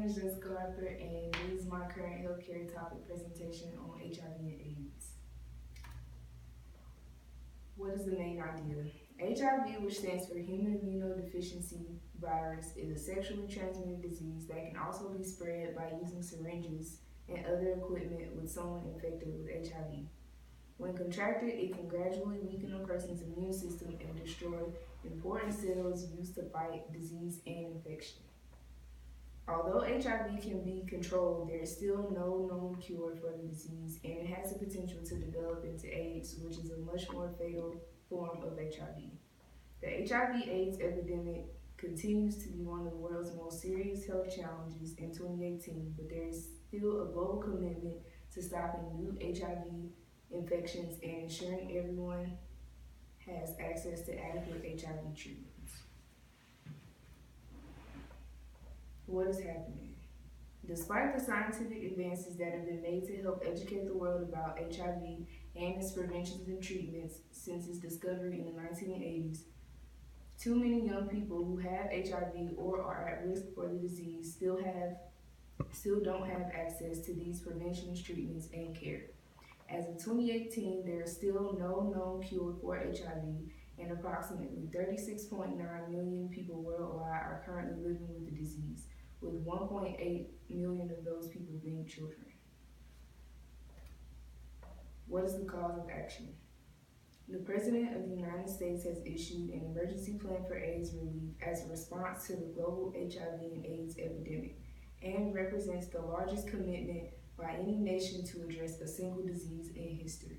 name is Jessica Arthur, and this is my current healthcare topic presentation on HIV and AIDS. What is the main idea? HIV, which stands for Human Immunodeficiency Virus, is a sexually transmitted disease that can also be spread by using syringes and other equipment with someone infected with HIV. When contracted, it can gradually weaken a person's immune system and destroy important cells used to fight disease and infection. Although HIV can be controlled, there is still no known cure for the disease, and it has the potential to develop into AIDS, which is a much more fatal form of HIV. The HIV/AIDS epidemic continues to be one of the world's most serious health challenges in 2018, but there is still a global commitment to stopping new HIV infections and ensuring everyone has access to adequate HIV treatments. What is happening? Despite the scientific advances that have been made to help educate the world about HIV and its preventions and treatments since its discovery in the 1980s, too many young people who have HIV or are at risk for the disease still don't have access to these preventions, treatments, and care. As of 2018, there is still no known cure for HIV, and approximately 36.9 million people worldwide are currently living with the disease, with 1.8 million of those people being children. What is the cause of action? The President of the United States has issued an emergency plan for AIDS relief as a response to the global HIV and AIDS epidemic, and represents the largest commitment by any nation to address a single disease in history.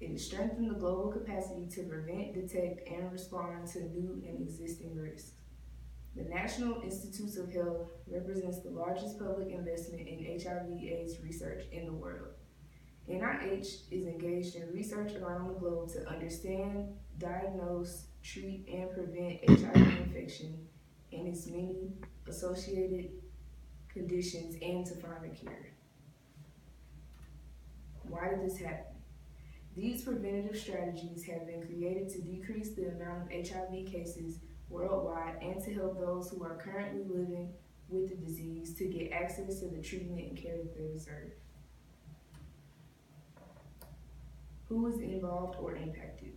It has strengthened the global capacity to prevent, detect, and respond to new and existing risks. The National Institutes of Health represents the largest public investment in HIV/AIDS research in the world. NIH is engaged in research around the globe to understand, diagnose, treat, and prevent HIV infection and its many associated conditions, and to find a cure. Why did this happen? These preventative strategies have been created to decrease the amount of HIV cases worldwide and to help those who are currently living with the disease to get access to the treatment and care that they deserve. Who is involved or impacted?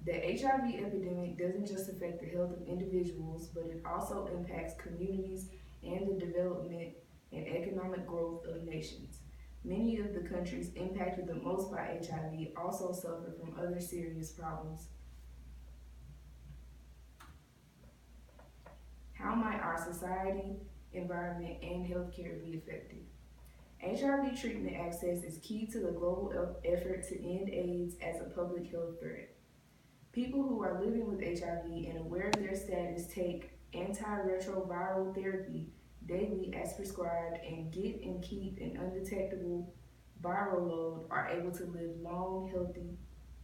The HIV epidemic doesn't just affect the health of individuals, but it also impacts communities and the development and economic growth of nations. Many of the countries impacted the most by HIV also suffer from other serious problems. How might our society, environment, and healthcare be affected? HIV treatment access is key to the global effort to end AIDS as a public health threat. People who are living with HIV and aware of their status take antiretroviral therapy daily as prescribed and get and keep an undetectable viral load are able to live long, healthy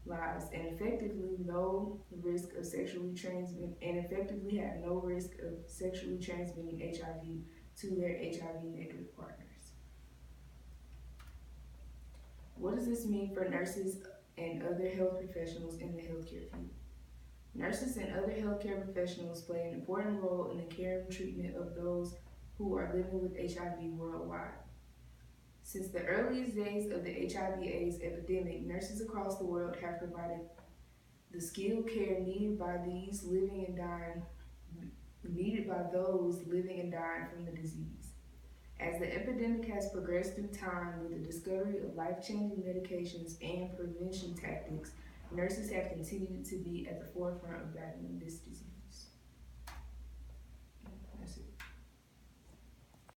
lives and effectively have no risk of sexually transmitting HIV to their HIV negative partners. What does this mean for nurses and other health professionals in the healthcare field? Nurses and other healthcare professionals play an important role in the care and treatment of those who are living with HIV worldwide. Since the earliest days of the HIV/AIDS epidemic, nurses across the world have provided the skilled care needed by those living and dying from the disease. As the epidemic has progressed through time with the discovery of life-changing medications and prevention tactics, nurses have continued to be at the forefront of battling this disease.